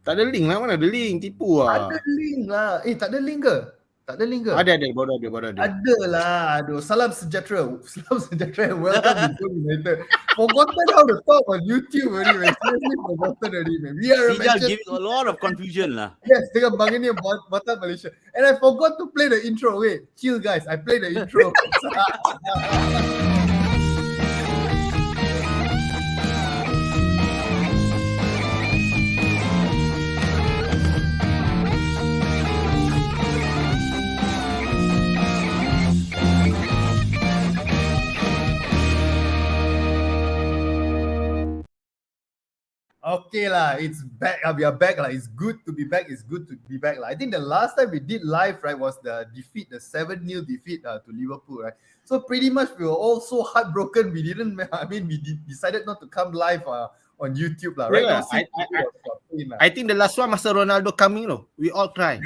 Tak ada link lah, mana ada link, tipu lah. Ada link lah. Tak ada link ke? Tak ada link ke? Ada, baru ada. Ada lah. Aduh, salam sejahtera. Salam sejahtera. Welcome to JomUnited. Forgotten how to talk on YouTube already, man. Seriously forgotten already, man. We are giving a lot of confusion lah. Yes, dengan Bang ini Buatan Malaysia. And I forgot to play the intro. Wait, chill guys. I play the intro. Okay lah, it's back. We are back lah. It's good to be back. I think the last time we did live, right, was the 7-0 defeat to Liverpool, right? So pretty much we were all so heartbroken. We decided not to come live on YouTube lah. Right now, I think the last one masa Ronaldo coming, we all cry.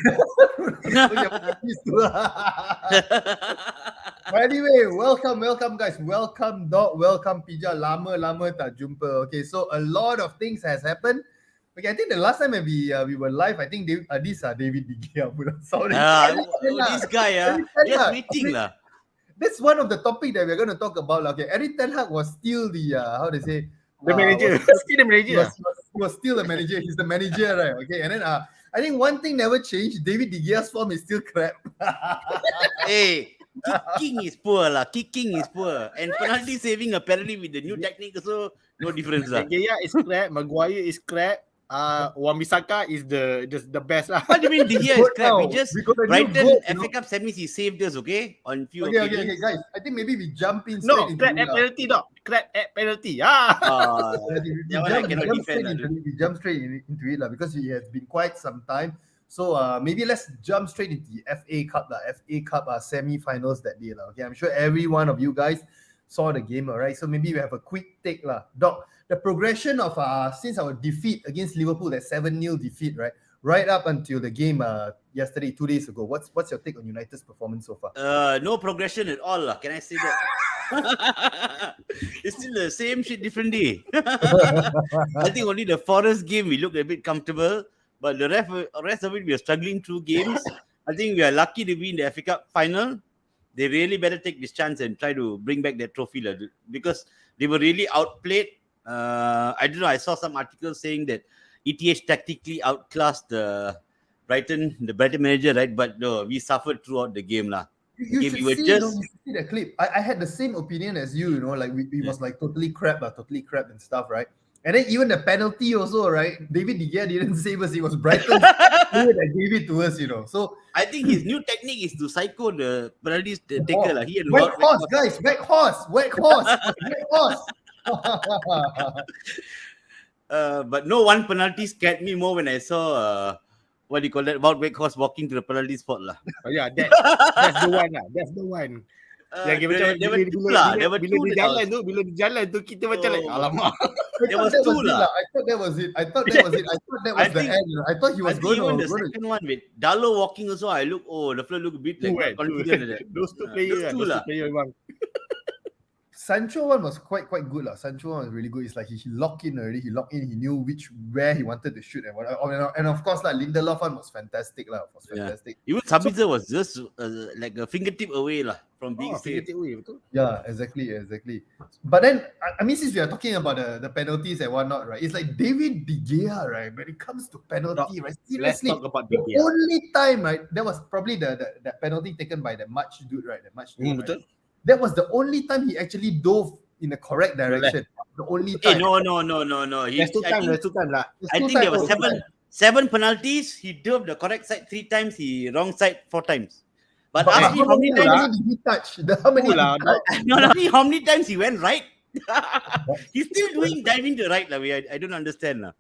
But anyway, welcome guys. Welcome Doc, welcome Pija. Lama tak jumpa. Okay, so a lot of things has happened. Okay, I think the last time when we were live, I think this David De Gea. Sorry. This guy, just meeting lah. That's one of the topic that we're going to talk about. Okay, Eric Ten Hag was still the the manager. Still the manager. He was still the manager. He's the manager, right? Okay, and then I think one thing never changed. David De Gea's form is still crap. Hey. Kicking is poor. And penalty saving apparently with the new technique also no difference lah. De Gea is crap, Maguire is crap, Wan-Bissaka is the best lah. What do you mean De Gea is crap? We just Brighton FA Cup semis he saved us, okay? On few occasions. Okay, guys. I think maybe we jump in straight into crap at penalty, Doc. Crap at penalty. We jump straight into it lah, because it has been quite some time. So maybe let's jump straight into the FA Cup semi-finals that day lah. Okay, I'm sure every one of you guys saw the game, alright? So maybe we have a quick take lah. Doc, the progression of since our defeat against Liverpool, that 7-0 defeat, right up until the game yesterday, 2 days ago. What's your take on United's performance so far? No progression at all lah. Can I say that? It's still the same shit, different day. I think only the Forest game we look a bit comfortable. But the rest of it, we are struggling through games. I think we are lucky to be in the FA Cup final. They really better take this chance and try to bring back that trophy because they were really outplayed. I don't know. I saw some articles saying that ETH tactically outclassed the Brighton manager, right? But no, we suffered throughout the game lah. You should see the clip. I had the same opinion as you. Like we was like totally crap and stuff, right? And then even the penalty also, right? David De Gea didn't save us. It was Brighton that gave it to us, So I think his new technique is to psycho the penalties taker. Whack horse, guys. Whack horse. But no one penalty scared me more when I saw what do you call that? About Wake Horse walking to the penalty spot lah. Oh yeah, that's the one lah. That's the one. Bila dia jalan tu kita macam alamak. There was two lah. I thought that was it. I thought that was the end. I thought he was going to. The second one with Dalot walking also, I look, the floor look a bit like confident. Those two players bang. Sancho one was quite good lah. Sancho one was really good. It's like he locked in already. He knew where he wanted to shoot and of course like Lindelof one was fantastic lah. Even Sabitzer was just like a fingertip away lah from being safe. Yeah, exactly. But then I mean, since we are talking about the penalties and whatnot, right? It's like David De Gea, right? When it comes to penalty, right? Seriously, let's talk about De Gea. The only time, right? That was probably the penalty taken by the March dude, right? Right? That was the only time he actually dove in the correct direction. The only time. No. There's two times lah. I think there were seven penalties. He dove the correct side 3 times. He wrong side 4 times. But ask me how many times did he touch? How many times he went right? He's still diving to right lah. I don't understand lah.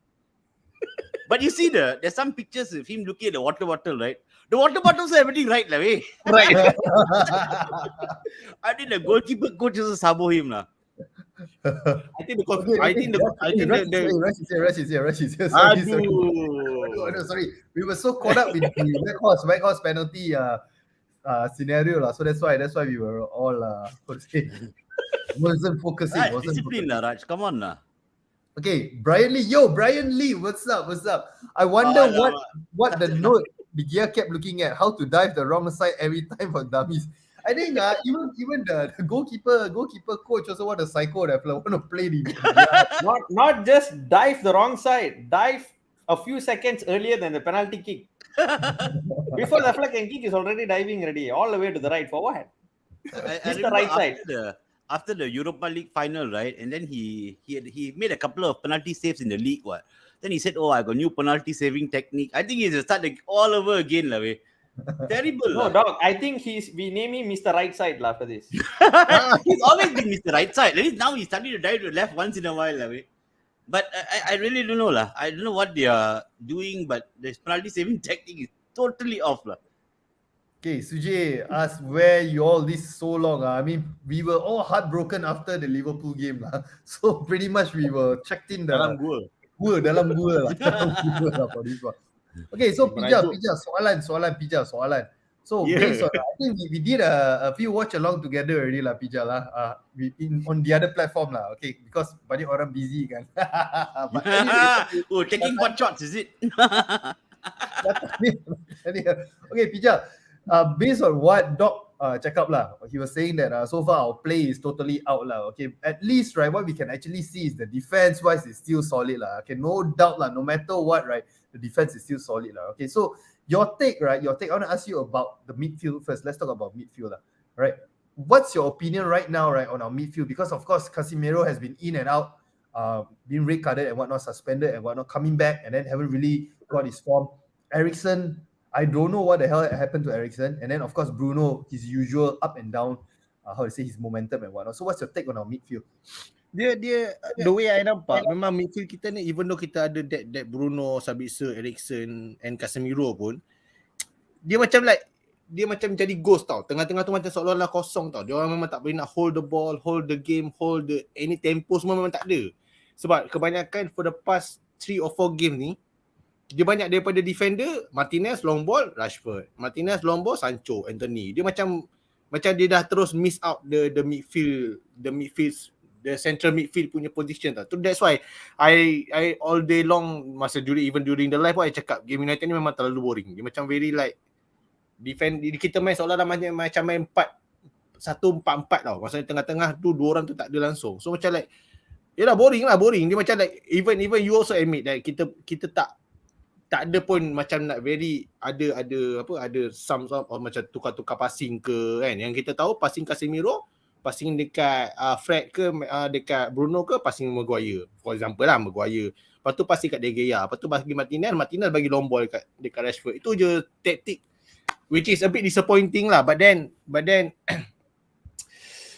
But you see there's some pictures of him looking at the water bottle, right? The water bottles are everything right lah, way. Right. I think the goalkeeper coach also sabo him lah. I think the Rush is here. Sorry. We were so caught up with the Wake Horse penalty scenario lah. So that's why we were all wasn't focusing. Discipline lah, Raj. Come on lah. Okay, Brian Lee. Yo, Brian Lee, what's up? What's up? I wonder what the note the gear kept looking at, how to dive the wrong side every time for dummies. I think even the goalkeeper coach also want a psycho that want to play the Not just dive the wrong side, dive a few seconds earlier than the penalty kick. Before the flag and kick is already diving ready, all the way to the right. For what? I It's the remember right side. after the Europa League final, right? And then he made a couple of penalty saves in the league. What? Then he said, "Oh, I got new penalty saving technique." I think he's start all over again, lah. Terrible. No, lah. dog. I think we name him Mr. Right Side after this. He's always been Mr. Right Side. At least now he's starting to dive to the left once in a while, lah. But I really don't know, lah. I don't know what they are doing, but the penalty saving technique is totally off, lah. Okay, Sujay asked where you all this so long. I mean, we were all heartbroken after the Liverpool game. So pretty much we were checked in the Dalam gua. dalam gua for this one. Okay, so Pija, soalan. So based on, I think we did a few watch along together already lah, Pija lah. On the other platform lah. Okay, because banyak orang busy kan. But anyway, taking pot shots, is it? Okay, Pija. Based on what Doc check up lah, he was saying that so far our play is totally out lah. Okay, at least right, what we can actually see is the defense wise is still solid lah. Okay, no doubt lah. No matter what, right, the defense is still solid lah. Okay, so your take. I want to ask you about the midfield first. Let's talk about midfield lah. Right, what's your opinion right now, right, on our midfield? Because of course Casemiro has been in and out, being red carded and whatnot, suspended and whatnot, coming back and then haven't really got his form. Eriksen, I don't know what the hell happened to Eriksen. And then, of course, Bruno, his usual up and down, his momentum and whatnot. So, what's your take on our midfield? Dia the way I nampak, memang midfield kita ni, even though kita ada that Bruno, Sabitzer, Eriksen and Casemiro pun, dia macam jadi ghost tau. Tengah-tengah tu macam seolah-olah kosong tau. Dia orang memang tak boleh nak hold the ball, hold the game, hold the any tempo, semua memang tak ada. Sebab kebanyakan for the past 3 or 4 game ni, dia banyak daripada defender, Martinez long ball, Rashford. Martinez long ball, Sancho, Anthony. Dia macam dia dah terus miss out the midfield, the central midfield punya position tau. So that's why I all day long even during the live I cakap game United ni memang terlalu boring. Dia macam very like defend, kita main seolah-olah macam main 1-4-4 tau. Maksudnya tengah-tengah tu 2 orang tu tak ada langsung. So macam like yalah boring. Dia macam like even you also admit that kita tak ada pun macam nak very ada some of macam tukar-tukar passing ke kan. Yang kita tahu passing Casemiro, passing dekat Fred ke dekat Bruno ke, passing Maguire. For example lah Maguire. Lepas tu passing kat De Gea. Lepas tu bagi Martinez bagi long ball dekat Rashford. Itu je taktik which is a bit disappointing lah. But then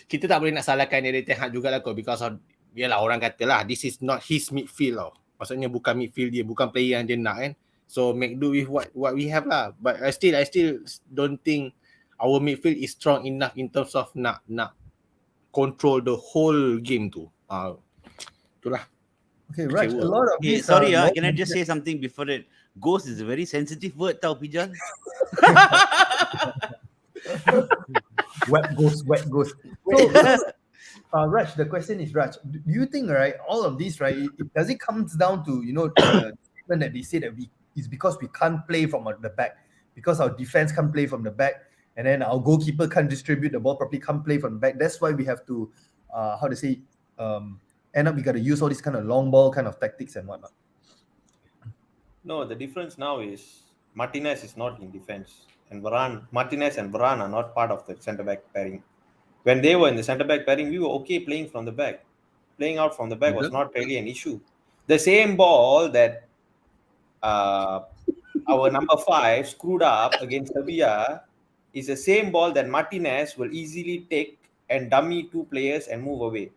kita tak boleh nak salahkan Erik ten Hag jugalah kot, because of yalah orang kata lah this is not his midfield tau. Maksudnya bukan midfield dia, bukan player yang dia nak kan. So make do with what we have lah. But I still don't think our midfield is strong enough in terms of nak control the whole game tu. Itulah. Okay, Raj, a lot of these, sorry, can I just say something before that? Ghost is a very sensitive word tau, Pijan. Wet ghost. So, Raj, the question is, Raj, do you think, right, all of these, right, does it comes down to, the statement that they say that it's because we can't play from the back, because our defense can't play from the back, and then our goalkeeper can't distribute the ball properly, can't play from the back. That's why we have to, end up we got to use all these kind of long ball kind of tactics and whatnot. No, the difference now is Martinez is not in defense, and Martinez and Varane are not part of the centre-back pairing. When they were in the centre-back pairing, we were okay playing from the back. Playing out from the back was not really an issue. The same ball that our number 5 screwed up against Sevilla is the same ball that Martinez will easily take and dummy 2 players and move away,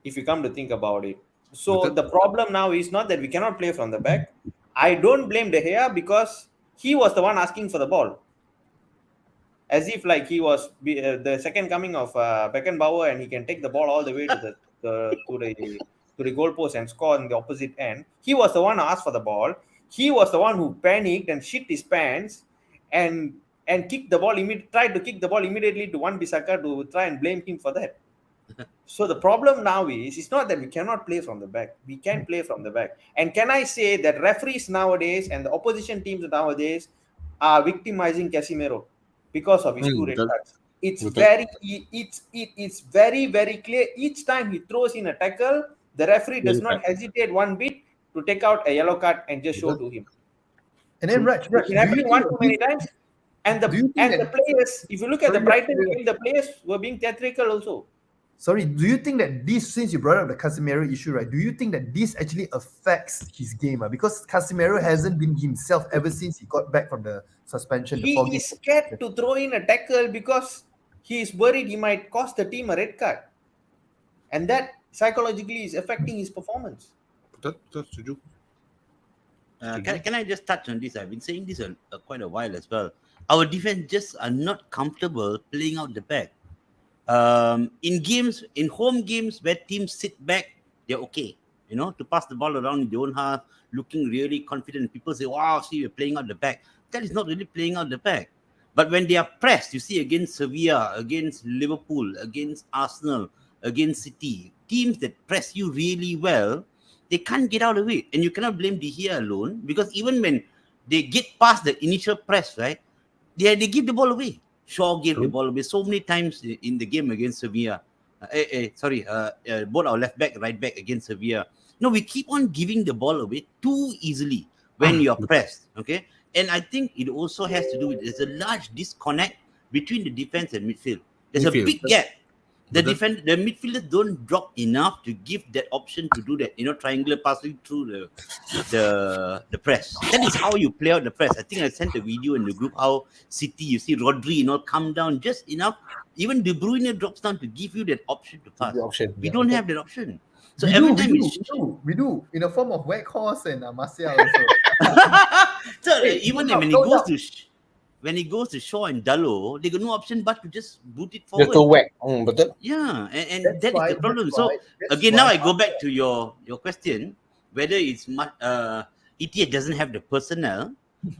if you come to think about it. So the problem now is not that we cannot play from the back. I don't blame De Gea because he was the one asking for the ball. As if like he was the second coming of Beckenbauer and he can take the ball all the way to the goalpost and score on the opposite end. He was the one who asked for the ball. He was the one who panicked and shit his pants and kicked the ball tried to kick the ball immediately to Wan-Bissaka to try and blame him for that. So the problem now is, it's not that we cannot play from the back. We can play from the back. And can I say that referees nowadays and the opposition teams nowadays are victimizing Casemiro because of his 2 red betul. cards? It's Betul. very, it's very, very clear. Each time he throws in a tackle, the referee does Yellow not hesitate one bit to take out a yellow card and just show to him. And then Raj, It's been happening one too many times. And do you think the that- players, if you look at the Sorry, Brighton yeah. game, the players were being theatrical also. Sorry, do you think that this, since you brought up the Casemiro issue, right? Do you think that this actually affects his game? Because Casemiro hasn't been himself ever since he got back from the suspension. He is scared to throw in a tackle because he is worried he might cost the team a red card. And that psychologically is affecting his performance. Betul, setuju. Can I just touch on this? I've been saying this quite a while as well. Our defense just are not comfortable playing out the back. In home games where teams sit back, they're okay. To pass the ball around in their own half, looking really confident. People say, wow, see, we're playing out the back. That is not really playing out the back. But when they are pressed, you see against Sevilla, against Liverpool, against Arsenal, against City, teams that press you really well, they can't get out of it. And you cannot blame De Gea alone, because even when they get past the initial press, right, they give the ball away. Shaw gave the ball away so many times in the game against Sevilla. Both our left back, right back against Sevilla. No, we keep on giving the ball away too easily when you're pressed. Okay, and I think it also has to do with there's a large disconnect between the defense and midfield. There's a big gap. The midfielders don't drop enough to give that option to do that, triangular passing through the press. That is how you play out the press. I think I sent a video in the group how City, you see Rodri, come down just enough. Even De Bruyne drops down to give you that option to pass. We don't have that option. So we do in a form of Weghorst and Martial also. So even when he goes to Shaw and Dalot, they got no option but to just boot it forward. Just to whack. Betul. Yeah, and that is the problem. So again, now I go back to your question, whether it's ETH doesn't have the personnel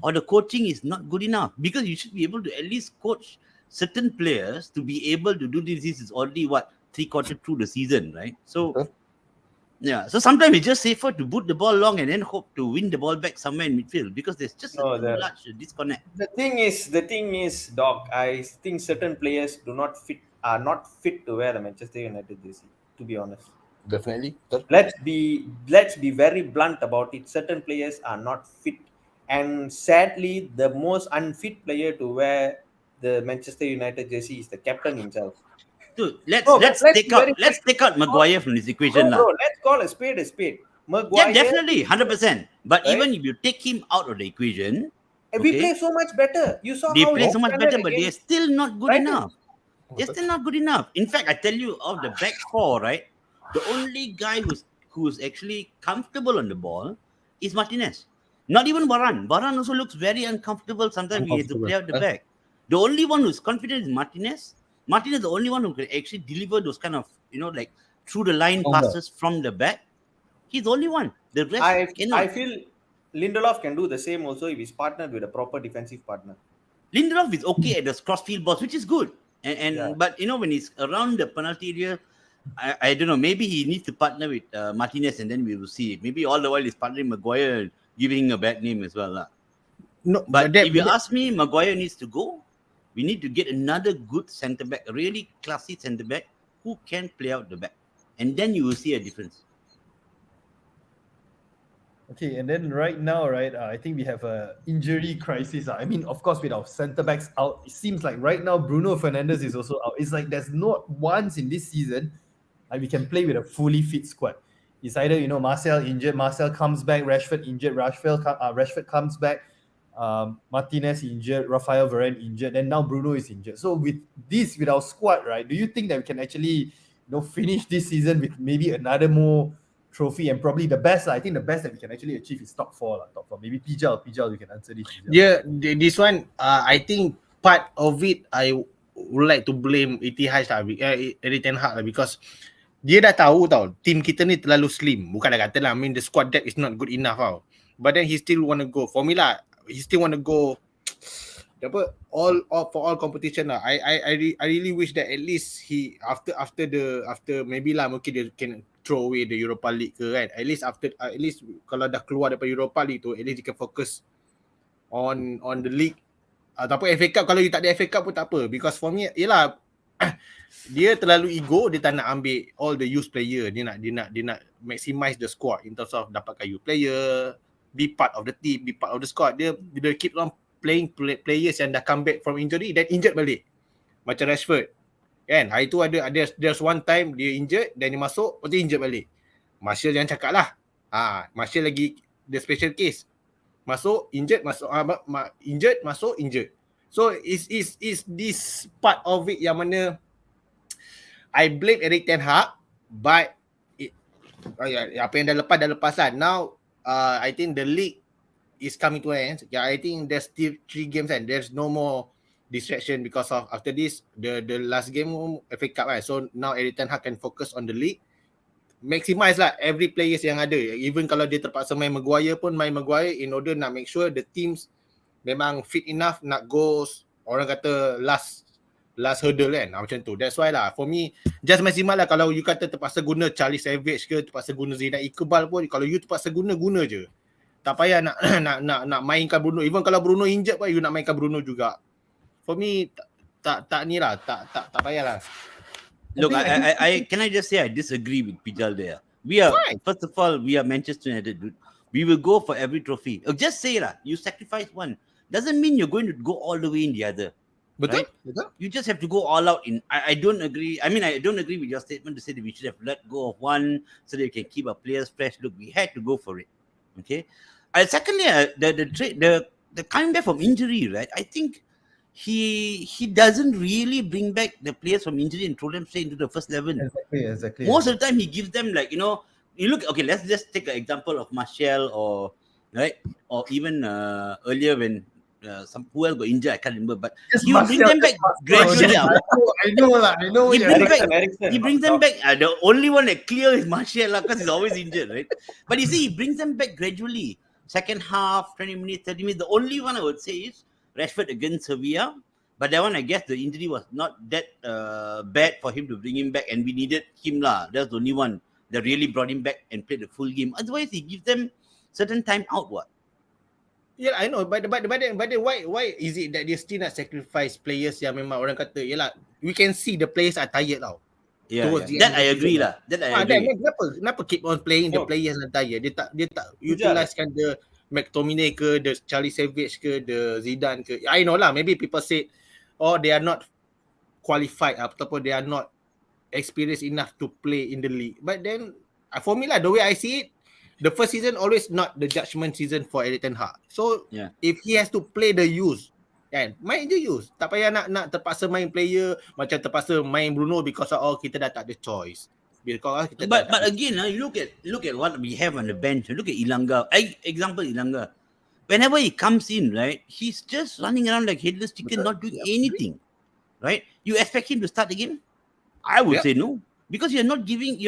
or the coaching is not good enough, because you should be able to at least coach certain players to be able to do this. This is already 3/4 through the season, right? So yeah, so sometimes it's just safer to boot the ball long and then hope to win the ball back somewhere in midfield, because there's just a too large disconnect. The thing is, Doc, I think certain players are not fit to wear the Manchester United jersey, to be honest. Definitely. Let's be very blunt about it. Certain players are not fit, and sadly, the most unfit player to wear the Manchester United jersey is the captain himself. Dude, let's take out Maguire from this equation. Bro, let's call a spade a spade. Maguire, yeah, definitely, 100%. But right? Even if you take him out of the equation, we play so much better. You saw they how play so much better, but they're still not good Brighton. enough. They're still not good enough. In fact, I tell you, of the back four, right, the only guy who's actually comfortable on the ball is Martinez. Not even Buatan. Buatan also looks very uncomfortable. Sometimes he has to play out the back. The only one who's confident is Martinez. Martinez is the only one who can actually deliver those kind of, like through the line passes from the back. He's the only one. The rest cannot. I feel Lindelof can do the same also if he's partnered with a proper defensive partner. Lindelof is okay at the crossfield balls, which is good. But when he's around the penalty area, I don't know. Maybe he needs to partner with Martinez, and then we will see. Maybe all the while he's partnering Maguire and giving him a bad name as well. No, but if you ask me, Maguire needs to go. We need to get another good centre back, a really classy centre back who can play out the back, and then you will see a difference. Okay, and then right now, I think we have a injury crisis. I mean, of course, with our centre backs out, it seems like right now Bruno Fernandes is also out. It's like there's not once in this season we can play with a fully fit squad. It's either Martial injured, Martial comes back, Rashford injured, Rashford comes back, Martinez injured, Rafael Varane injured, and now Bruno is injured. So with our squad, right, do you think that we can actually finish this season with maybe another more trophy, and probably the best? I think the best that we can actually achieve is top four. Maybe Pijal, you can answer this. Yeah, this one, I think part of it I would like to blame Etihad Erik ten Hag because dia dah tahu team kita ni terlalu slim. Bukan dah kata lah, I mean the squad depth is not good enough But then he still want to go. For me he still want to go for all competition lah. I really wish that at least he after maybe lah mungkin dia can throw away the Europa League ke kan. At least kalau dah keluar daripada Europa League tu, at least dia can focus on the league. Ataupun FA Cup, kalau you tak ada FA Cup pun tak apa, because for me yalah dia terlalu ego, dia tak nak ambil all the youth player, dia nak maximize the squad in terms of dapatkan youth player, be part of the team, be part of the squad. Dia keep on playing players yang dah come back from injury then injured balik, macam Rashford kan. Hari tu there's one time dia injured, then dia masuk, lepas tu injured balik. Martial jangan cakap lah, Martial lagi the special case, masuk injured, masuk injured, masuk injured. So is this part of it yang mana I blame Erik ten Hag, but apa yang dah lepas lah. Now I think the league is coming to an end. I think there's still 3 games and there's no more distraction because of after this the last game FA Cup right. So now Erik ten Hag can focus on the league, maximize lah every players yang ada. Even kalau dia terpaksa main Maguire pun main Maguire in order nak make sure the teams memang fit enough nak go, orang kata last hurdle kan, macam tu. That's why lah for me just maximal lah. Kalau you kata terpaksa guna Charlie Savage ke, terpaksa guna Zidane Iqbal pun, kalau you terpaksa guna je, tak payah nak mainkan Bruno. Even kalau Bruno injured pun you nak mainkan Bruno juga. For me tak ni lah, tak payah lah. Look, I can I just say I disagree with Pijal there. We are first of all, we are Manchester United, dude. We will go for every trophy. Just say lah, you sacrifice one doesn't mean you're going to go all the way in the other. Betul? Right? Betul? You just have to go all out in. I don't agree. I mean, I don't agree with your statement to say that we should have let go of one so that we can keep our players fresh. Look, we had to go for it. Okay. Secondly, the coming back from injury, right? I think he doesn't really bring back the players from injury and throw them straight into the first 11. Exactly. Most of the time, he gives them like, you look. Okay, let's just take an example of Martial or even earlier when. Who else got injured? I can't remember, but he will bring them back gradually. I know. He brings them back. The only one that clear is Martial because he's always injured, right? But you see, he brings them back gradually. Second half, 20 minutes, 30 minutes. The only one I would say is Rashford against Sevilla. But that one, I guess the injury was not that bad for him to bring him back, and we needed him lah. That's the only one that really brought him back and played the full game. Otherwise, he gives them certain time out. What? Yeah, I know, but why is it that they still not sacrifice players yang memang orang kata, yalah, we can see the players are tired tau. Yeah. That I agree lah. Kenapa keep on playing the players yang tired? Dia tak utilisekan the McTominay ke, the Charlie Savage ke, the Zidane ke. I know lah, maybe people say, they are not qualified ataupun they are not experienced enough to play in the league. But then for me lah, the way I see it, the first season always not the judgment season for Erik ten Hag. So if he has to play the youth, kan, main je youth. Tak payah nak terpaksa main player, macam terpaksa main Bruno because kita dah tak ada choice. But again, you look at what we have on the bench. Look at Ilanga. Example Ilanga. Whenever he comes in, right, he's just running around like headless chicken, not doing anything. Right? You expect him to start the game? I would say no, because you're not giving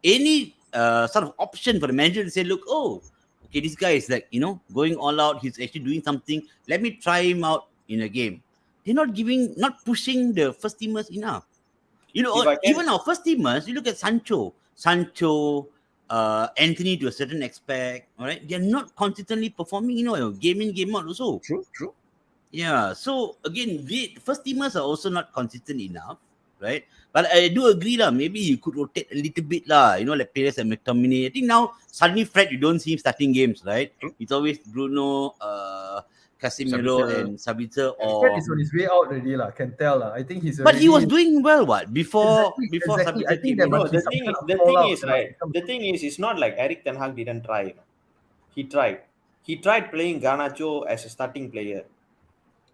any sort of option for the manager to say, look, okay, this guy is like, going all out. He's actually doing something. Let me try him out in a game. They're not pushing the first teamers enough. Even our first teamers, you look at Sancho, Anthony to a certain aspect, all right? They're not consistently performing, game in, game out also. True. Yeah, so again, the first teamers are also not consistent enough, right? But I do agree lah. Maybe you could rotate a little bit lah. Like players like McTominay. I think now suddenly Fred, you don't see him starting games, right? It's always Bruno, Casemiro, and Sabitzer. Fred is on his way out already lah. Can tell lah. I think he's. But he was doing well, what before Exactly. Sabitzer came. The thing is, it's not like Erik ten Hag didn't try. He tried. He tried playing Garnacho as a starting player,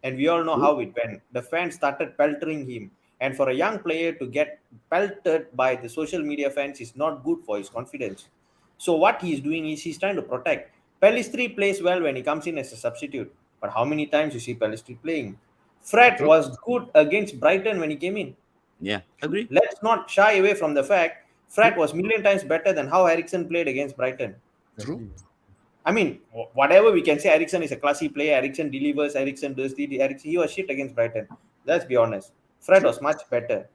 and we all know how it went. The fans started peltering him. And for a young player to get pelted by the social media fans is not good for his confidence. So what he's doing is he's trying to protect. Pellistri plays well when he comes in as a substitute. But how many times you see Pellistri playing? Fred was good against Brighton when he came in. Yeah, agree. Let's not shy away from the fact Fred was million times better than how Eriksen played against Brighton. True. I mean, whatever we can say, Eriksen is a classy player. Eriksen delivers. Eriksen does the. Eriksen, he was shit against Brighton. Let's be honest. Fred was much better.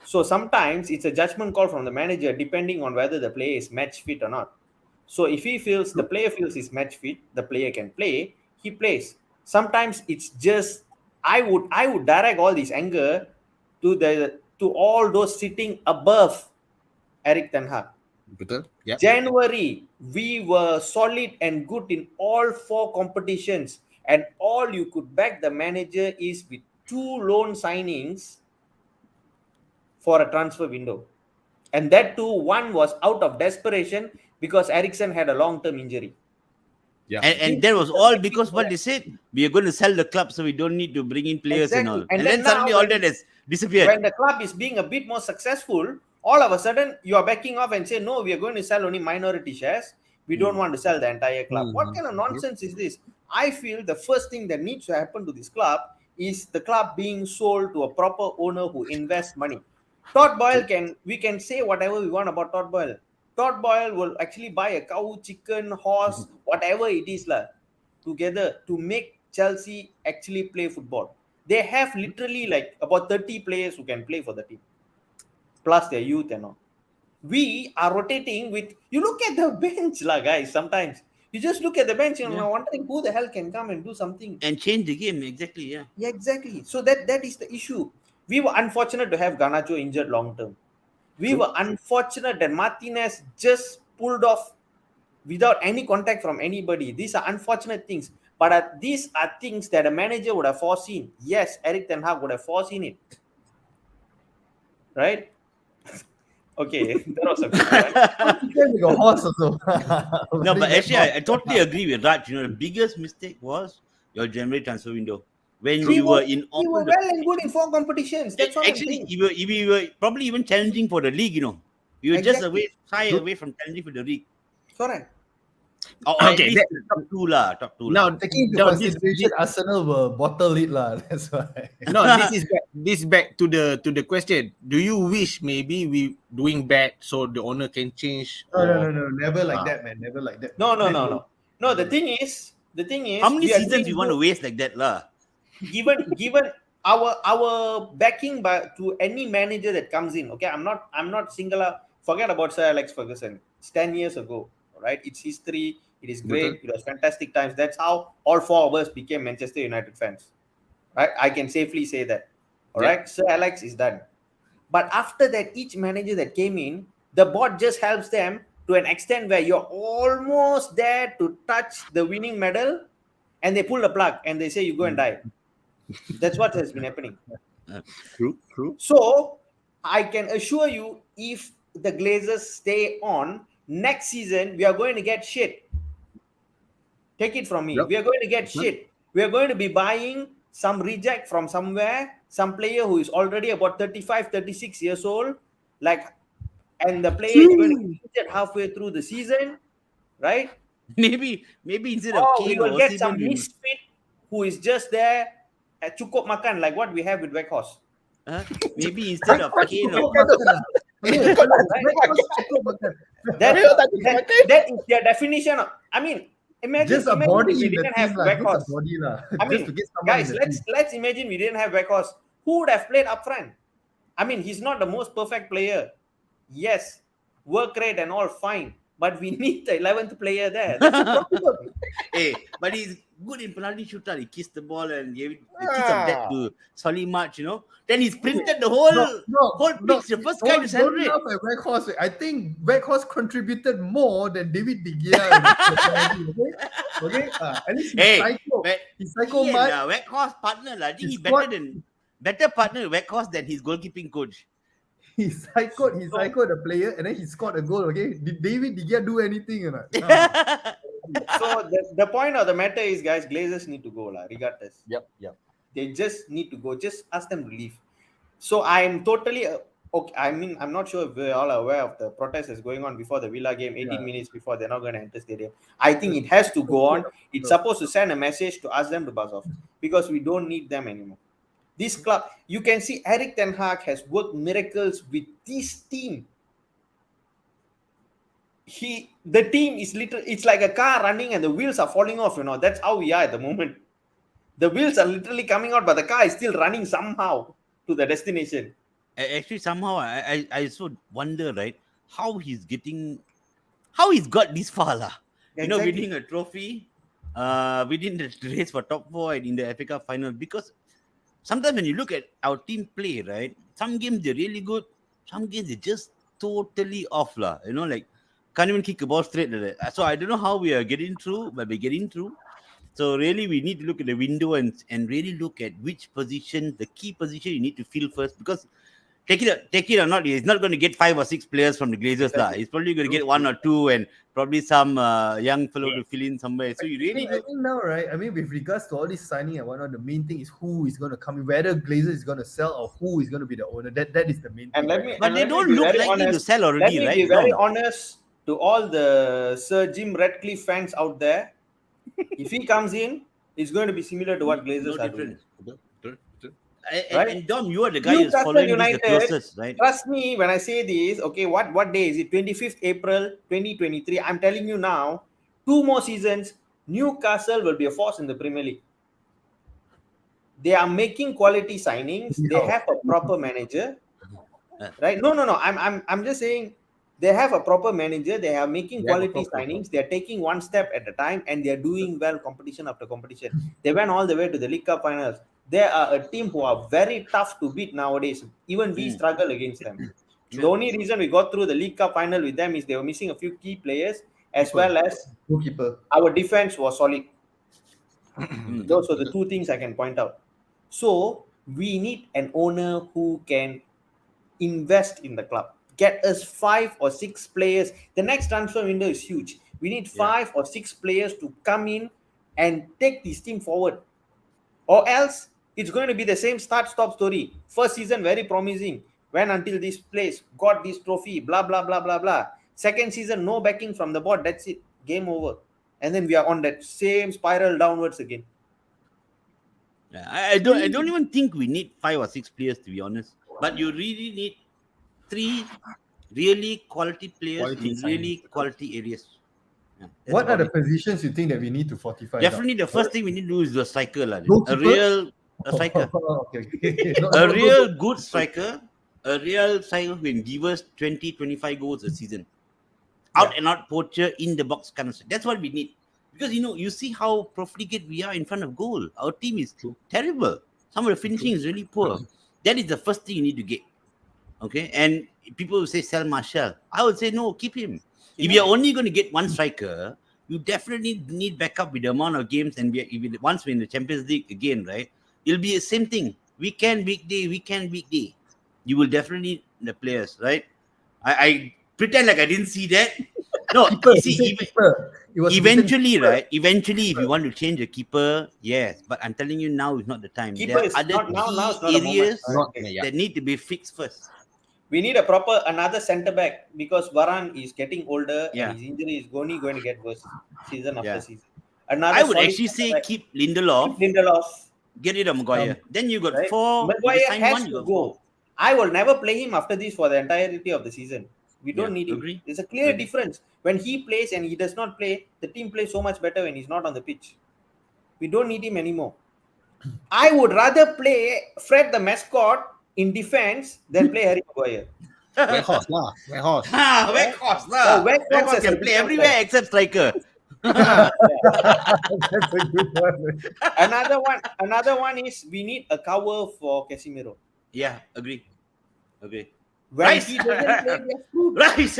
So sometimes it's a judgment call from the manager depending on whether the player is match fit or not. So if he feels the player feels he's match fit, the player can play, he plays. Sometimes it's just I would direct all this anger to all those sitting above Eric Ten Hag. Betul? Yep. January, we were solid and good in all 4 competitions, and all you could back the manager is with 2 loan signings for a transfer window. And that too, one was out of desperation because Eriksen had a long-term injury. Yeah. And that was all because what they said, we are going to sell the club, so we don't need to bring in players and Exactly. all. And And then then suddenly now all when- that has disappeared. When the club is being a bit more successful, all of a sudden you are backing off and say, no, we are going to sell only minority shares. We don't want to sell the entire club. What kind of nonsense is this? I feel the first thing that needs to happen to this club is the club being sold to a proper owner who invests money. Todd Boyle we can say whatever we want about Todd Boyle. Todd Boyle will actually buy a cow, chicken, horse, whatever it is together to make Chelsea actually play football. They have literally like about 30 players who can play for the team, plus their youth and all. We are rotating with, you look at the bench, guys, sometimes. You just look at the bench and you're wondering who the hell can come and do something. And change the game, exactly, yeah. Yeah, exactly. So that is the issue. We were unfortunate to have Garnacho injured long term. We were unfortunate that Martinez just pulled off without any contact from anybody. These are unfortunate things. But these are things that a manager would have foreseen. Yes, Eric Ten Hag would have foreseen it. Right? Okay, that was a good one. You can make a horse also. No, but actually, I totally agree with Raj. You know, the biggest mistake was your January transfer window. When we were in all we were the- well and good in 4 competitions. That's what actually, I'm saying. we were probably even challenging for the league, you know. We were just Exactly. shy away from challenging for the league. Correct. Or Okay, at least top two lah. Now, Taking into now this, consideration, Arsenal will bottle it lah. That's why. no, this is back to the question. Do you wish maybe we doing bad so the owner can change? No, never like that, man. Never like that. No. No, the thing is, How many we are seasons doing you want to good. waste like that lah? Given our backing by to any manager that comes in, okay, I'm not singular. Forget about Sir Alex Ferguson. It's 10 years ago, right? It's history. It is great. It was fantastic times. That's how all 4 of us became Manchester United fans, right? I can safely say that. All right, Sir Alex is done. But after that, each manager that came in, the board just helps them to an extent where you're almost there to touch the winning medal, and they pull the plug and they say you go and die. That's what has been happening. True. So I can assure you, if the Glazers stay on next season, we are going to get shit. Take it from me. Yep. We are going to get shit. We are going to be buying some reject from somewhere, some player who is already about 35, 36 years old, and the player is going to be injured halfway through the season, right? Maybe instead of Or we Kane will or get Osimhen, some we- misfit who is just there at cukup makan, like what we have with Weghorst. maybe instead of Kane or That is their definition of, I mean, imagine Just a if body we in the didn't have team lah. Just Weghorst. a body lah. I mean, Just to get someone guys, in the team. let's imagine we didn't have Weghorst. Who would have played up front? I mean, he's not the most perfect player. Yes, work rate and all fine, but we need the 11th player there. That's a problem. Hey, but he's good in penalty shootout. He kissed the ball and gave a kiss of death to Solly March, you know. Then he sprinted the whole pitch, the first guy to celebrate. Don't laugh at Weghorst. I think Weghorst contributed more than David De Gea. in the penalty, okay? At least he's Hey, psycho. but He's psycho he mad. and Weghorst partner lah. I think His he better partner with Weghorst than his goalkeeping coach. He psychoed the player, and then he scored a goal. Okay, did David De Gea do anything or not? So the point of the matter is, guys, Glazers need to go, regardless. Yep. They just need to go. Just ask them to leave. So I'm totally okay. I mean, I'm not sure if we're all aware of the protest that's going on before the Villa game, 18 minutes before they're not going to enter stadium. I think it has to go on. It's supposed to send a message to ask them to buzz off because we don't need them anymore. This club, you can see Eric Ten Hag has worked miracles with this team. the team is literally, it's like a car running and the wheels are falling off. That's how we are at the moment. The wheels are literally coming out, but the car is still running somehow to the destination. Actually, somehow I also wonder, right, how he's got this far, lah. Exactly. Winning a trophy, winning the race for top 4 and in the FA Cup final. Because sometimes when you look at our team play, right, some games they're really good, some games they're just totally off, lah. Like can't even kick a ball straight. Like that. So I don't know how we are getting through, but we're getting through. So really, we need to look at the window and really look at which position, the key position you need to fill first. Because take it or not, he's not going to get 5 or 6 players from the Glazers. Exactly. He's probably going to get 1 or 2 and probably some young fellow to fill in somewhere. So you really I think now, right? I mean, with regards to all this signing and whatnot, the main thing is who is going to come in, whether Glazers is going to sell or who is going to be the owner. That is the main And thing. But they don't look likely to sell already, Let right? me be very honest to all the Sir Jim Ratcliffe fans out there. If he comes in, it's going to be similar to what Glazers are doing. Right? And Dom, you are the guy who's Newcastle following United, this the closest, right? Trust me when I say this. Okay, what day is it? 25th April 2023. I'm telling you now, 2 more seasons, Newcastle will be a force in the Premier League. They are making quality signings. They have a proper manager, right? No. I'm just saying they have a proper manager. They are making quality signings. They are taking one step at a time, and they are doing well competition after competition. They went all the way to the League Cup finals. They are a team who are very tough to beat nowadays. Even we struggle against them. The only reason we got through the League Cup final with them is they were missing a few key players, as well as Goalkeeper. our defense was solid. Those are the 2 things I can point out. So we need an owner who can invest in the club. Get us 5 or 6 players. The next transfer window is huge. We need 5 or 6 players to come in and take this team forward. Or else it's going to be the same start-stop story. First season, very promising. Went until this place, got this trophy, blah, blah, blah, blah, blah. Second season, no backing from the board. That's it. Game over. And then we are on that same spiral downwards again. Yeah, I don't even think we need 5 or 6 players, to be honest. But you really need 3 really quality players in really quality areas. Yeah, What are the positions you think that we need to fortify? Definitely the first thing we need to do is the striker. Goalkeeper? A striker. Okay. A real good striker. A real striker who can give us 20-25 goals a season. Out and out poacher in the box kind of stuff. That's what we need. Because you see how profligate we are in front of goal. Our team is terrible. Some of the finishing is really poor. That is the first thing you need to get. Okay, and people will say sell Marshall. I would say no, keep him. If you're only going to get one striker, you definitely need backup with the amount of games. And once we're in the Champions League again, right? It'll be the same thing. Weekend, weekday. You will definitely need the players, right? I pretend like I didn't see that. No, eventually, right? Eventually, if you want to change a keeper, yes. But I'm telling you now is not the time. Keeper there is are other not now. key areas Okay. that need to be fixed first. We need another centre back because Varane is getting older and his injury is only going to get worse season after season. I would actually say keep Lindelof. Get rid of Maguire. Then you got 4. Maguire has to go. I will never play him after this for the entirety of the season. We don't need him. Agree. There's a clear difference. When he plays and he does not play, the team plays so much better when he's not on the pitch. We don't need him anymore. I would rather play Fred the mascot in defense than play Harry Maguire. Weghorst. Weghorst can play everywhere except striker. That's a good one. Another one is we need a cover for Casemiro. Yeah, agree. When he doesn't play, Rice.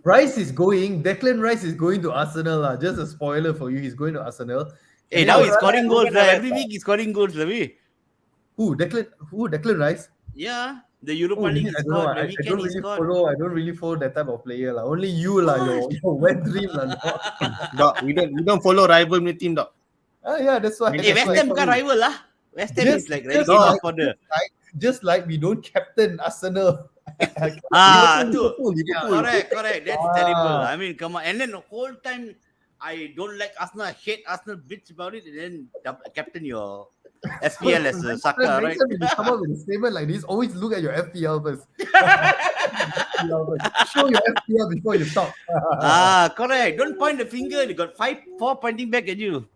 Rice is going. Declan Rice is going to Arsenal. Just a spoiler for you. He's going to Arsenal. Hey, now he's scoring goals. Every week he's scoring goals. Who? Declan Rice? Yeah, the Europa League is scored. The weekend he scored. I don't really follow that type of player. Only you, your wet dream. Dog, we don't follow rival team, dog. Yeah, that's why. Hey, West Ham bukan rival lah. West Ham is like relegation fodder. Just like we don't captain Arsenal. Liverpool. Correct. That's terrible. I mean, come on. And then the whole time, I don't like Arsenal. I hate Arsenal. Bitch about it, and then captain your FPL as a sucker, right? Next time when you come up with a statement like this, always look at your FPL first. FPL first. Show your FPL before you talk. Correct. Don't point the finger. You got 4 pointing back at you.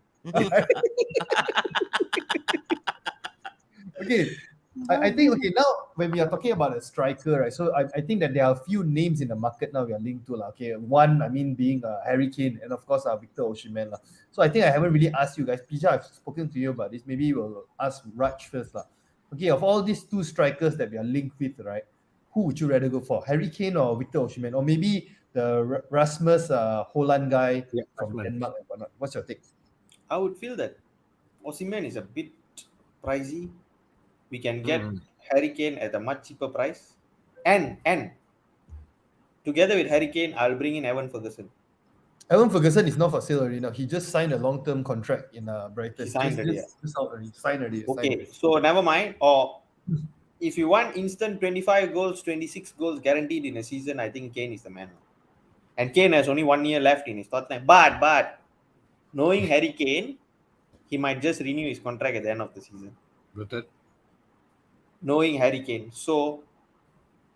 Okay. I think now when we are talking about a striker, right? So I think that there are a few names in the market now we are linked to. Okay. One, being Harry Kane and of course Victor Osimhen. So I think I haven't really asked you guys. Pija, I've spoken to you about this. Maybe we'll ask Raj first. Okay, of all these two strikers that we are linked with, right? Who would you rather go for? Harry Kane or Victor Osimhen? Or maybe the Rasmus Holland guy from Denmark and whatnot. What's your take? I would feel that Osimhen is a bit pricey. We can get Harry Kane at a much cheaper price. And together with Harry Kane, I'll bring in Evan Ferguson. Evan Ferguson is not for sale already now. He just signed a long-term contract in Brighton. He signed already. Signed already. Okay, so never mind. Or if you want instant 25 goals, 26 goals guaranteed in a season, I think Kane is the man. And Kane has only 1 year left in his Tottenham. But knowing Harry Kane, he might just renew his contract at the end of the season. Knowing Harry Kane. So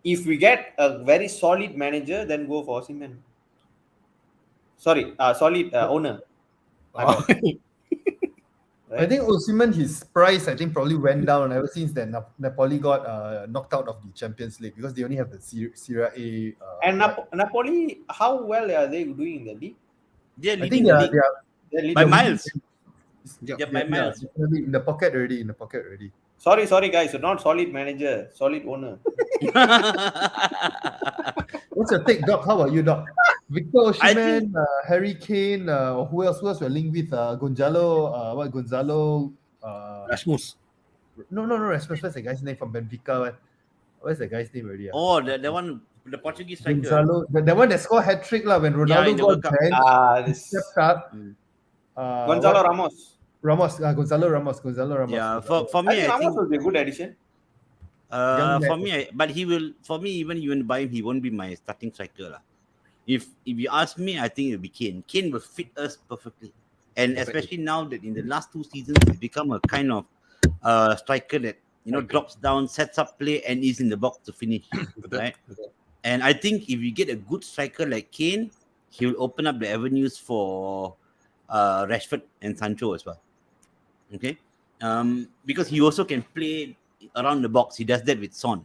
if we get a very solid manager, then go for Osimhen. Sorry, solid owner. Right? I think Osimhen, his price, probably went down ever since that Napoli got knocked out of the Champions League because they only have the Serie A. And Napoli, how well are they doing in the league? They're I leading think the league they are by miles. Yeah, by miles. In the pocket already. Sorry, guys. So not solid manager, solid owner. What's your take, Doc? How about you, Doc? Victor Osimhen, Harry Kane, who else we're linked with? Gonzalo? Rasmus. No, Rasmus. What's the guy's name from Benfica? What's the guy's name already? Oh, the one, the Portuguese striker. Gonzalo, the one that scored hat-trick when Ronaldo got benched. Stepped up. Gonzalo Ramos. Gonzalo Ramos. Yeah, for me, I think Ramos will be a good addition. For me, but he will. For me, even buy him, he won't be my starting striker. If you ask me, I think it will be Kane. Kane will fit us perfectly, and especially now that in the last 2 seasons, he's become a kind of striker that drops down, sets up play, and is in the box to finish. Right? And I think if you get a good striker like Kane, he will open up the avenues for Rashford and Sancho as well. Okay, because he also can play around the box. He does that with Son,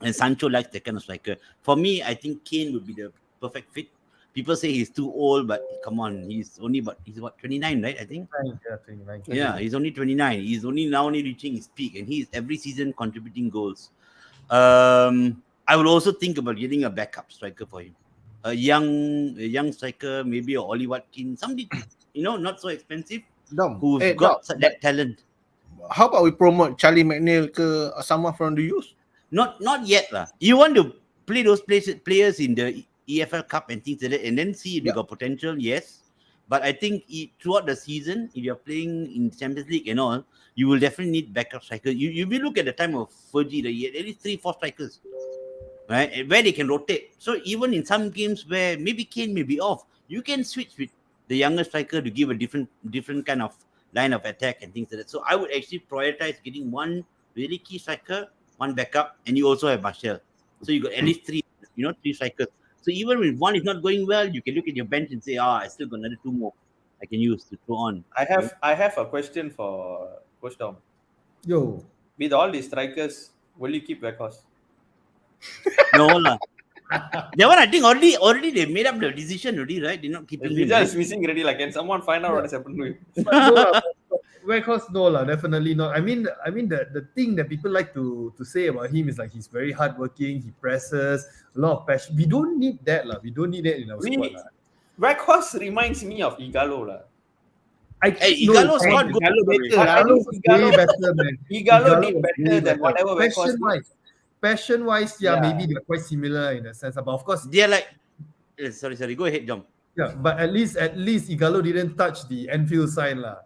and Sancho likes that kind of striker. For me, I think Kane would be the perfect fit. People say he's too old, but come on, he's 29, right? I think. Yeah, 29. Yeah, he's only 29. He's only reaching his peak, and he's every season contributing goals. I will also think about getting a backup striker for him, a young striker, maybe a Oli Watkins, somebody not so expensive, who's got that talent. How about we promote Charlie McNeil ke someone from the youth? Not yet lah. You want to play those players in the EFL Cup and things like that, and then see if they got potential. Yes, but I think throughout the season, if you're playing in Champions League and all, you will definitely need backup strikers. You will look at the time of Fergie, he had at least 3-4 strikers, right? Where they can rotate. So even in some games where maybe Kane may be off, you can switch with the younger striker to give a different kind of line of attack and things like that. So I would actually prioritize getting one really key striker, one backup, and you also have Martial. So you got at least 3 strikers. So even when one is not going well, you can look at your bench and say, I still got another 2 more I can use to throw on. I have a question for Coach Dom. Yo. With all these strikers, will you keep Weghorst? No lah. That one I think already they made up the decision already, right? They're not keeping him. He's missing already. Can someone find out what has happened to him? Weghorst, no lah, definitely not. I mean the thing that people like to say about him is he's very hardworking, he presses, a lot of passion. We don't need that lah. We don't need that in our squad lah. Weghorst reminds me of Igalo lah. Igalo scored good. Igalo way better, man. Igalo did better than whatever Weghorst did. Passion-wise, maybe they're quite similar in a sense. But of course, they're like, sorry, go ahead, Jom. Yeah, but at least Igalo didn't touch the Enfield sign lah.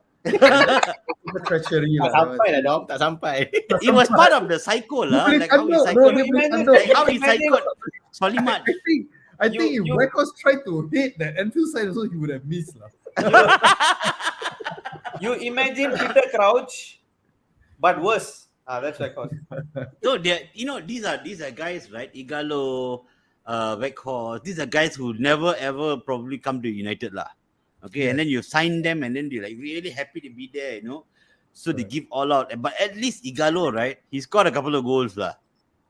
Treachery lah. Tak sampai. It was part of the cycle lah. Like how he cycled. Solimat. I think if Weghorst tried to hit the Enfield sign also, he would have missed lah. You imagine Peter Crouch but worse. That's my cause. So these are guys, right? Igalo, Weghorst. These are guys who never ever probably come to United lah. Okay, and Yes. then you sign them, and then they're like really happy to be there, So they Correct. give all out. But at least Igalo, right? He scored a couple of goals lah.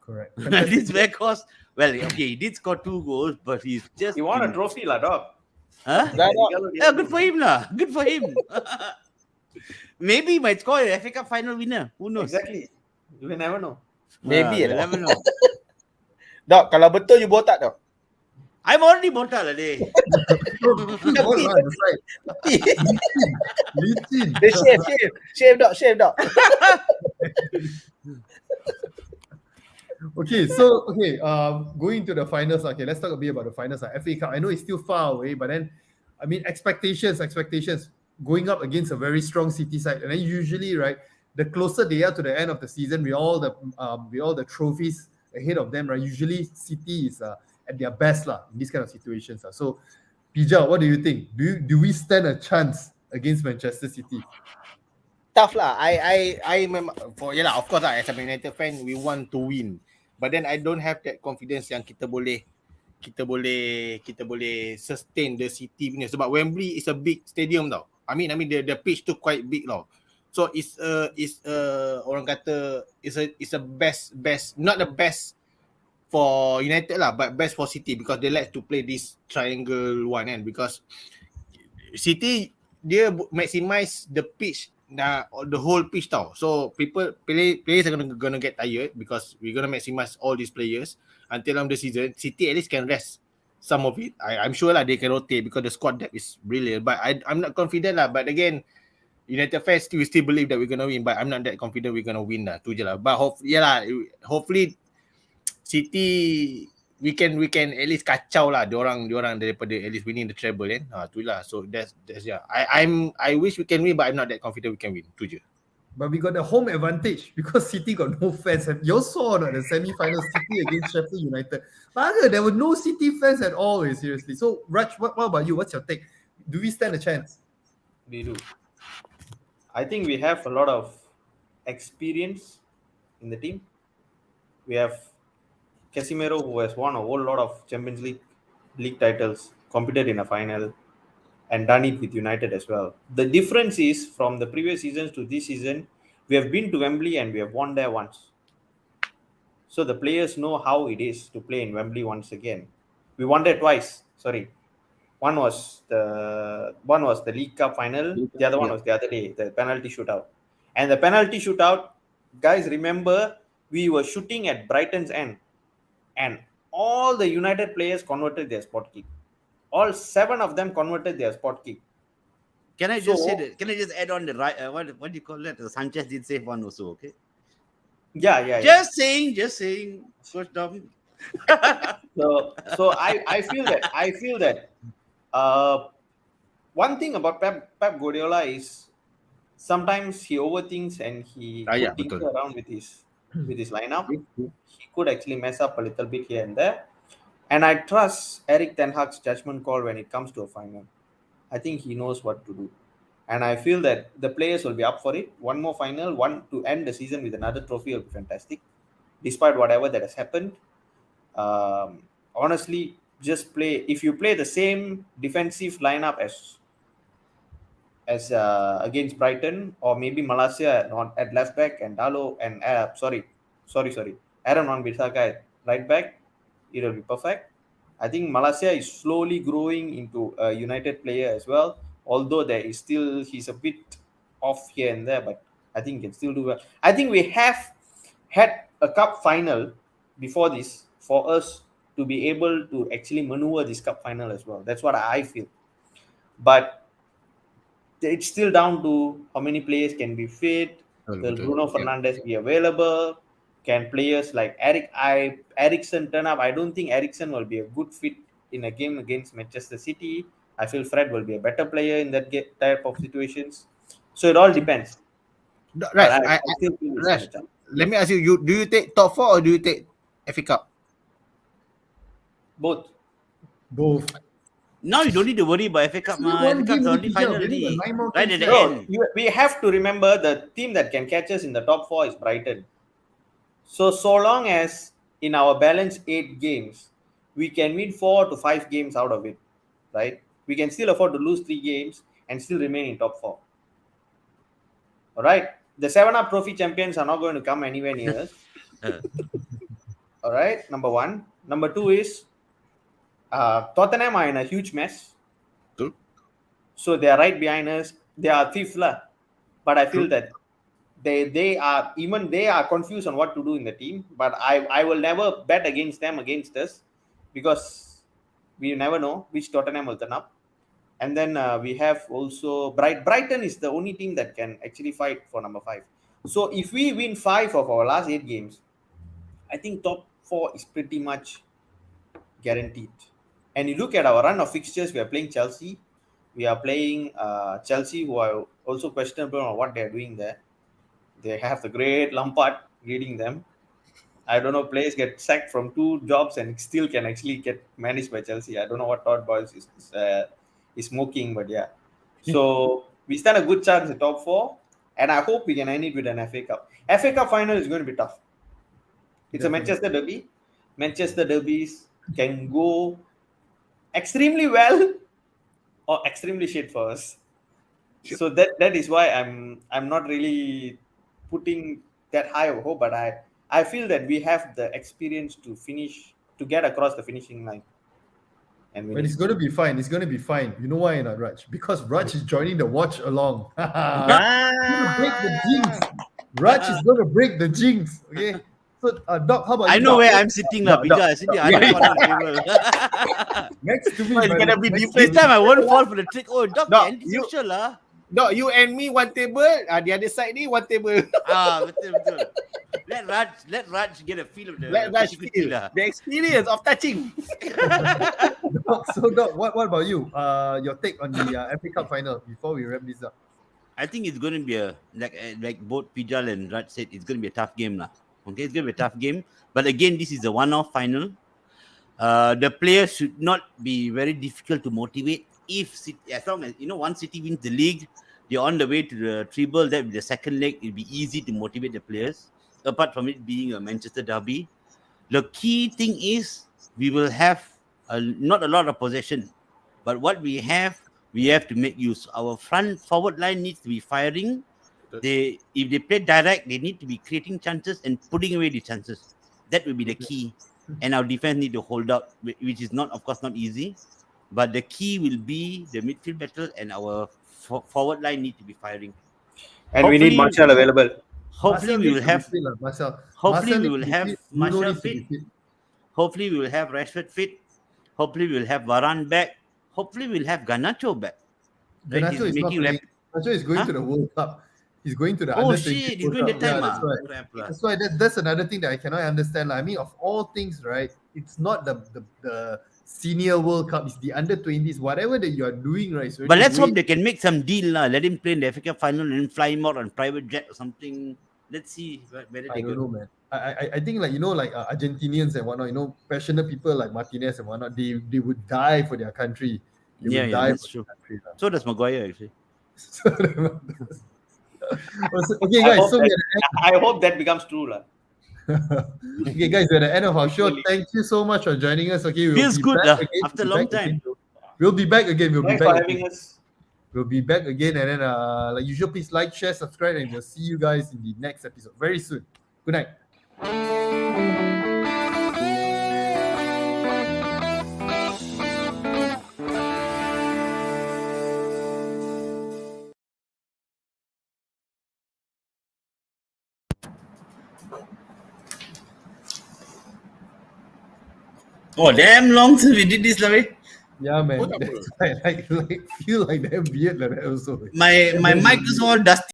Correct. This Weghorst, well, okay, he did score 2 goals, but he's just He won a been- trophy, lah, dog. Huh? Dah, Yeah, good for him lah. Good for him. Maybe he might score an FA Cup final winner. Who knows? Exactly. You will never know. Maybe We'll lah. never know. Dok, kalau betul you botak dok. I'm already botak lah, day. All right, that's right. Licin. Shave dok. Okay, so going to the finals. Okay, let's talk a bit about the finals. FA Cup. I know it's still far away, but then, I mean, expectations. Going up against a very strong City side, and then usually, right, the closer they are to the end of the season, with all the trophies ahead of them, right, usually City is at their best lah in these kind of situations. So, Pija, what do you think? Do we stand a chance against Manchester City? Tough lah. I of course lah, as a Man United fan, we want to win. But then I don't have that confidence yang kita boleh sustain the City punya, sebab Wembley is a big stadium tau. I mean the pitch tu quite big tau. So it's orang kata it's a best, not the best for United lah, but best for City because they like to play this triangle one kan, because City dia maximize the pitch, the whole pitch tau. So players are gonna get tired because we're gonna maximize all these players until end of the season. City at least can rest some of it. I'm sure lah they can rotate because the squad depth is brilliant. But I'm not confident lah. But again, United fans still believe that we're gonna win. But I'm not that confident we're gonna win lah. Tu je lah. But hopefully City we can at least kacau lah diorang daripada at least winning the treble kan. Tu lah. So that's yeah. I wish we can win, but I'm not that confident we can win. Tu je. But we got the home advantage because City got no fans. You saw not the semi-final City against Sheffield United. There were no City fans at all. Seriously. So Raj, what about you? What's your take? Do we stand a chance? We do. I think we have a lot of experience in the team. We have Casemiro, who has won a whole lot of Champions League titles, competed in a final, and done it with United as well. The difference is from the previous seasons to this season, we have been to Wembley and we have won there once. So the players know how it is to play in Wembley once again. We won there twice. Sorry. One was the League Cup final. The other one was the other day, the penalty shootout. And the penalty shootout, guys, remember, we were shooting at Brighton's end. And all the United players converted their spot kick. All 7 of them converted their spot kick. Can I just say that? Can I just add on the right? What do you call that? Sanchez did save one also. Okay. Yeah. Just saying, Coach Dom. So I feel that. One thing about Pep Guardiola is sometimes he overthinks and he tinker around with his lineup. He could actually mess up a little bit here and there. And I trust Erik ten Hag's judgment call when it comes to a final. I think he knows what to do. And I feel that the players will be up for it. One more final, one to end the season with another trophy will be fantastic. Despite whatever that has happened. Honestly, just play. If you play the same defensive lineup as against Brighton, or maybe Malaysia at left back and Dalo and Aaron Wan-Bissaka at right back, it will be perfect. I think Malaysia is slowly growing into a United player as well. Although he's a bit off here and there, but I think he can still do well. I think we have had a cup final before this for us to be able to actually maneuver this cup final as well. That's what I feel. But it's still down to how many players can be fit. Will Bruno Fernandes be available? Can players like Eriksen turn up? I don't think Eriksen will be a good fit in a game against Manchester City. I feel Fred will be a better player in that type of situations. So it all depends. Right. Let me ask you, do you take top 4 or do you take FA Cup? Both. Now you don't need to worry about FA Cup. Still FA one Cup's game already only, final Pijal. We need already. 9 more Right games at the left. end. We have to remember the team that can catch us in the top 4 is Brighton. So long as in our balance 8 games, we can win 4 to 5 games out of it, right? We can still afford to lose 3 games and still remain in top 4. All right. The 7-Up Trophy champions are not going to come anywhere near us. All right. Number 1. Number 2 is Tottenham are in a huge mess. True. So they are right behind us. They are fifth lah. But I feel True. that they are confused on what to do in the team. But I will never bet against them against us, because we never know which Tottenham will turn up. And then we have also Brighton is the only team that can actually fight for number 5. So if we win 5 of our last 8 games, I think top 4 is pretty much guaranteed. And you look at our run of fixtures, we are playing Chelsea. We are playing Chelsea, who are also questionable on what they are doing there. They have the great Lampard leading them. I don't know, players get sacked from 2 jobs and still can actually get managed by Chelsea. I don't know what Todd Boyles is smoking, but yeah. So we stand a good chance in top 4, and I hope we can end it with an FA Cup. FA Cup final is going to be tough. It's a Manchester derby. Manchester derbies can go extremely well or extremely shit for us. Sure. So that is why I'm not really putting that high of hope, but I feel that we have the experience to get across the finishing line. And But it's going to be fine. It's going to be fine. You know why not, Raj? Because Raj is joining the watch along. He's gonna break the jinx. Raj is going to break the jinx. Okay. So, Doc, how about you? I know Doc? where I'm sitting now. Doc, Pija, sitting other corner of the table. Next to me, It's buddy. gonna be Next to different. This time I won't fall for the trick. Oh, Doc, Doc, antisocial lah. No, you and me one table. The other side ni one table. Betul. Let Raj get a feel of the Let Raj difficulty feel lah. the experience of touching. Doc, so, Doc, what about you? Your take on the FA Cup final before we wrap this up? I think it's going to be like both Pijal and Raj said, it's going to be a tough game lah. Okay, it's going to be a tough game. But again, this is a one-off final. The players should not be very difficult to motivate. As long as once City wins the league, they're on the way to the treble. That with the second leg, it'll be easy to motivate the players. Apart from it being a Manchester derby, the key thing is we will have not a lot of possession, but what we have to make use. Our forward line needs to be firing. If they play direct, they need to be creating chances and putting away the chances. That will be the key. And our defense need to hold out, which is not, of course, not easy. But the key will be the midfield battle, and our forward line need to be firing. And we need Martial available. Hopefully we will have. Marcel. Hopefully we will have Bruno Martial needs to be fit. Hopefully we will have Rashford fit. Hopefully we will have Varane back. Hopefully we'll have Garnacho back. Right? Garnacho is not playing. Garnacho is going to the World Cup. He's going to the Oh under shit! 20 He's going World that Cup. time. Yeah, that's right. That's why that's another thing that I cannot understand. I mean, of all things, right? It's not the senior World Cup. It's the under 20s. Whatever that you are doing, right? But let's hope they can make some deal lah. Let him play in the Africa final and then fly him out on private jet or something. Let's see whether they I don't know, man. I think like Argentinians and whatnot, passionate people like Martinez and whatnot, they would die for their country. They would die that's for true. their country, lah. So does Maguire actually. Okay, guys. I hope that becomes true, lah. Okay, guys, we're at the end of our show. Thank you so much for joining us. Okay, Feels good after a long time. We'll be back again. Thanks for having us. We'll be back again, and then like usual, please like, share, subscribe, and we'll see you guys in the next episode very soon. Good night. Oh, damn long since we did this, Larry. Yeah, man. That's why I like feel like damn weird like that also. My mic is all dusty.